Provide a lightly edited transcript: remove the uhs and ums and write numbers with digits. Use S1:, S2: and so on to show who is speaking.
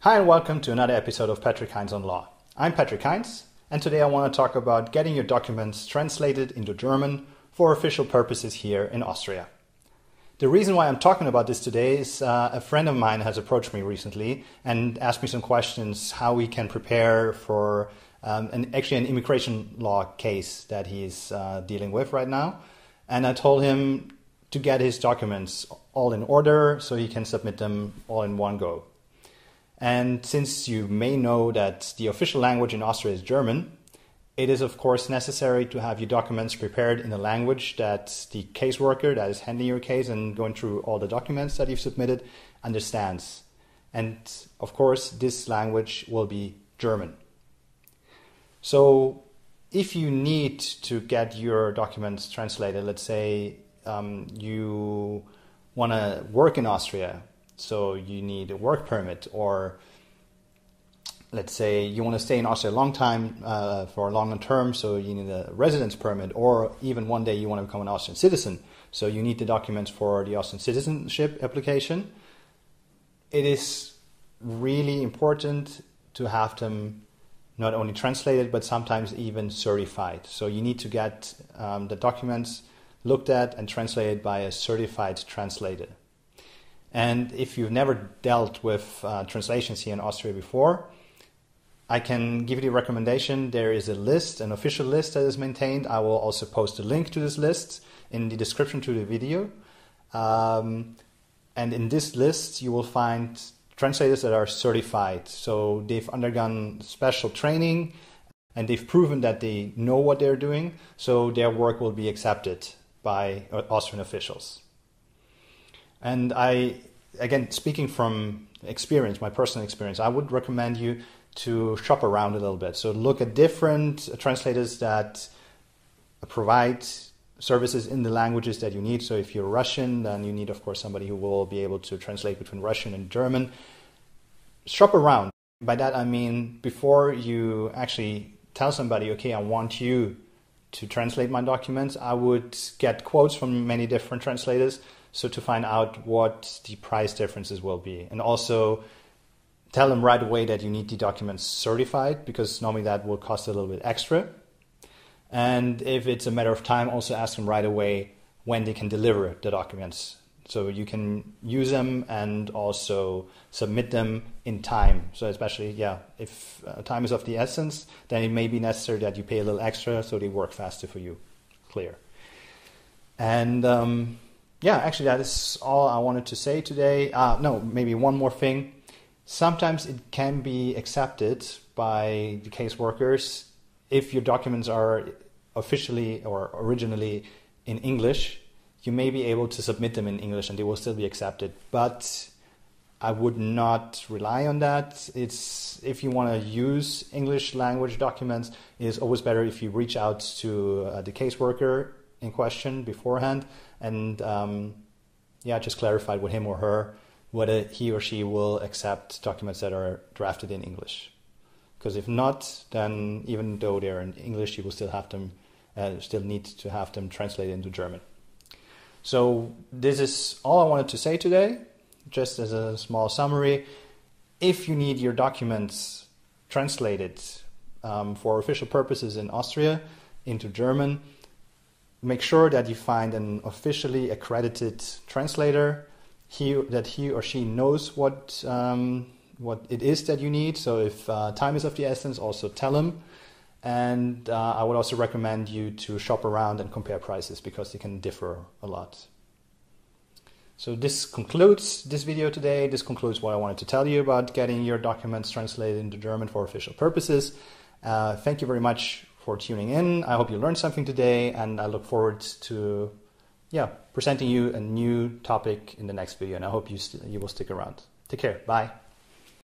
S1: Hi and welcome to another episode of Patrick Kainz on Law. I'm Patrick Kainz, and today I want to talk about getting your documents translated into German for official purposes here in Austria. The reason why I'm talking about this today is a friend of mine has approached me recently and asked me some questions how we can prepare for an immigration law case that he's dealing with right now. And I told him to get his documents all in order so he can submit them all in one go. And since you may know that the official language in Austria is German, it is of course necessary to have your documents prepared in a language that the caseworker that is handling your case and going through all the documents that you've submitted understands. And of course, this language will be German. So if you need to get your documents translated, let's say you want to work in Austria, so you need a work permit, or let's say you want to stay in Austria a long time for a longer term, so you need a residence permit, or even one day you want to become an Austrian citizen, so you need the documents for the Austrian citizenship application. It is really important to have them not only translated, but sometimes even certified. So you need to get the documents looked at and translated by a certified translator. And if you've never dealt with translations here in Austria before, I can give you the recommendation. There is a list, an official list that is maintained. I will also post a link to this list in the description to the video. And in this list, you will find translators that are certified. So they've undergone special training and they've proven that they know what they're doing. So their work will be accepted by Austrian officials. And again, speaking from experience, my personal experience, I would recommend you to shop around a little bit. So look at different translators that provide services in the languages that you need. So if you're Russian, then you need, of course, somebody who will be able to translate between Russian and German. Shop around. By that, I mean, before you actually tell somebody, okay, I want you to translate my documents, I would get quotes from many different translators, so to find out what the price differences will be. And also tell them right away that you need the documents certified, because normally that will cost a little bit extra. And if it's a matter of time, also ask them right away when they can deliver the documents, so you can use them and also submit them in time. So especially, if time is of the essence, then it may be necessary that you pay a little extra so they work faster for you. Clear. And actually that is all I wanted to say today. Maybe one more thing. Sometimes it can be accepted by the caseworkers if your documents are officially or originally in English. You may be able to submit them in English and they will still be accepted, but I would not rely on that. If you want to use English language documents, it is always better if you reach out to the caseworker in question beforehand and just clarify with him or her whether he or she will accept documents that are drafted in English. Because if not, then even though they're in English, you will still have them, still need to have them translated into German. So this is all I wanted to say today, just as a small summary. If you need your documents translated for official purposes in Austria into German, make sure that you find an officially accredited translator, that he or she knows what it is that you need. So if time is of the essence, also tell them. And I would also recommend you to shop around and compare prices, because they can differ a lot. So this concludes this video today. This concludes what I wanted to tell you about getting your documents translated into German for official purposes. Thank you very much for tuning in. I hope you learned something today, and I look forward to presenting you a new topic in the next video, and I hope you will stick around. Take care. Bye.